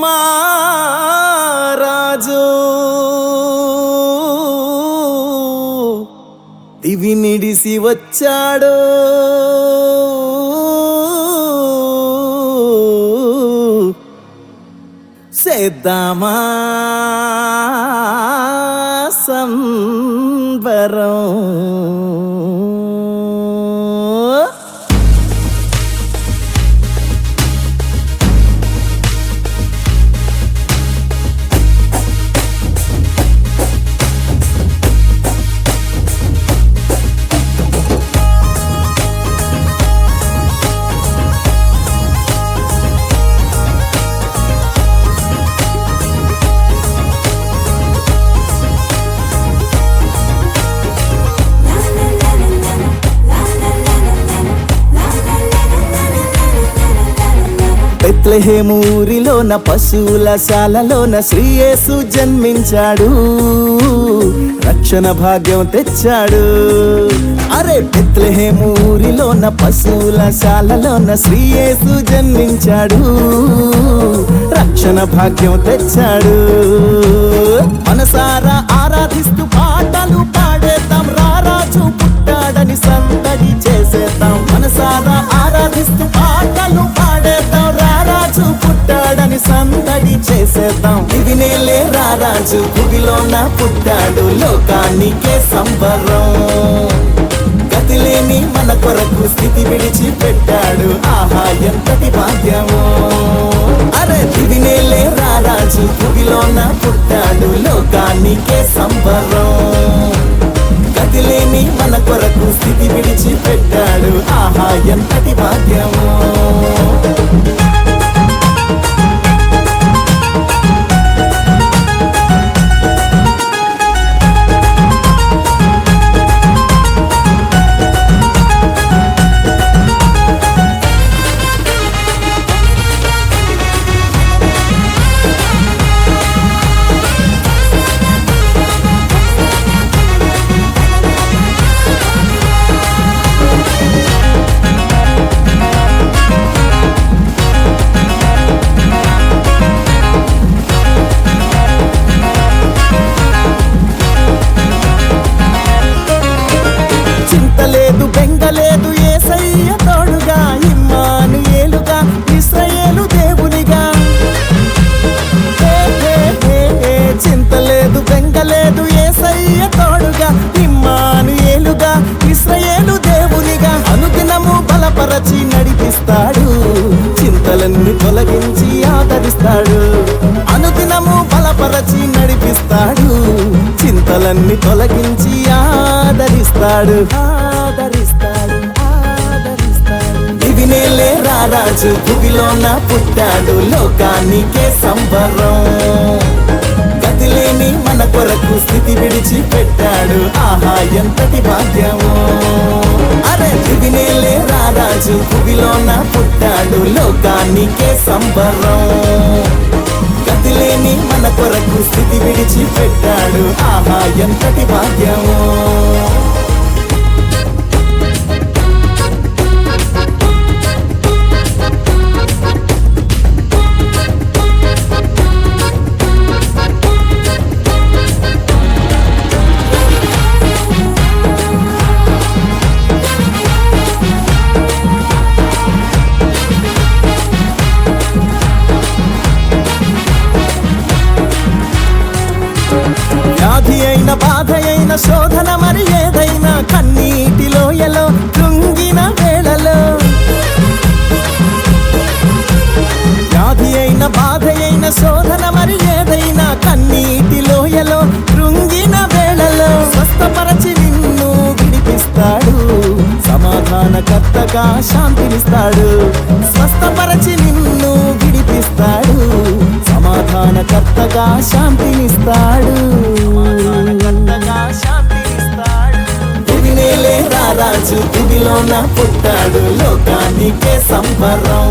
మారాజు దివి నిడిసి వచ్చాడు సేద్దామా సంబరం బెత్లెహేము ఊరిలోన పశువుల శాలలోన శ్రీయేసు జన్మించాడు, రక్షణ భాగ్యం తెచ్చాడు. అరే బెత్లెహేము ఊరిలోన పశువుల శాలలోన శ్రీయేసు జన్మించాడు, రక్షణ భాగ్యం తెచ్చాడు. మనసారా ఆరాధిస్తూ పాటలు పాడేద్దాం, రారాజు పుట్టాడని సందడి చేసేద్దాం. మనసారా ఆరాధిస్తూ పాటలు పాడేద్దాం, రారాజు పుట్టాడని సందడి చేసేద్దాం. ఇది నేలే రారాజు భూమిలోన పుట్టాడు, లోకానికే సంబరం. గతిలేని మన కొరకు స్థితి విడిచి పెట్టాడు, ఆహా ఎంతటి భాగ్యమో. అరే ఇది నేలే రారాజు భూమిలోన పుట్టాడు, లోకానికే సంబరం. గతిలేని మన కొరకు స్థితి విడిచి పెట్టాడు, ఆహా ఎంతటి భాగ్యమో. చింతలేదు బెంగలేదు యేసయ్య తోడుగా, ఇమ్మానుయేలుగా ఇశ్రాయేలు దేవునిగా. చింతలేదు బెంగలేదు యేసయ్య తోడుగా, ఇమ్మానుయేలుగా ఇశ్రాయేలు దేవునిగా. అనుదినము బలపరచి నడిపిస్తాడు, చింతలన్నీ తొలగించి ఆదరిస్తాడు. అనుదినము బలపరచి నడిపిస్తాడు, చింతలన్నీ తొలగించి ఆదరిస్తాడు. ఇది నేలే రారాజు భూమిలోన పుట్టాడు, లోకానికే సంబరం. గతిలేని మన కొరకు స్థితి విడిచి పెట్టాడు, ఆహా ఎంతటి భాగ్యమో. అరే ఇది నేలే రారాజు భూమిలోన పుట్టాడు, లోకానికే సంబరం. గతిలేని మన కొరకు స్థితి విడిచి పెట్టాడు, ఆహా ఎంతటి భాగ్యమో. వ్యాధి అయిన బాధ అయిన శోధన మరి ఏదైనా, కన్నీటిలో ఎలో కృంగిన వేళలో. వ్యాధి అయిన బాధ అయిన శోధన మరి ఏదైనా, కన్నీటిలో ఎలో కృంగిన వేళలో. స్వస్థపరచి నిన్ను విడిపిస్తాడు, సమాధానకర్తగా శాంతినిస్తాడు. స్వస్థపరచి నిన్ను విడిపిస్తాడు, సమాధానకర్తగా శాంతినిస్తాడు. ఇది నేలే రారాజు భూమిలోన పుట్టాడు, లోకానికే సంబరం.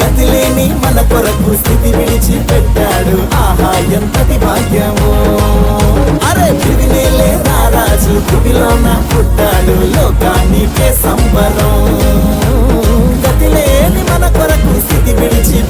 గతిలేని మన కొరకు స్థితి విడిచి పెట్టాడు, ఆహా ఎంతటి భాగ్యమో. అరే ఇది నేలే రారాజు భూమిలోన పుట్టాడు, లోకానికే సంబరం. గతిలేని మన కొరకు స్థితి విడిచి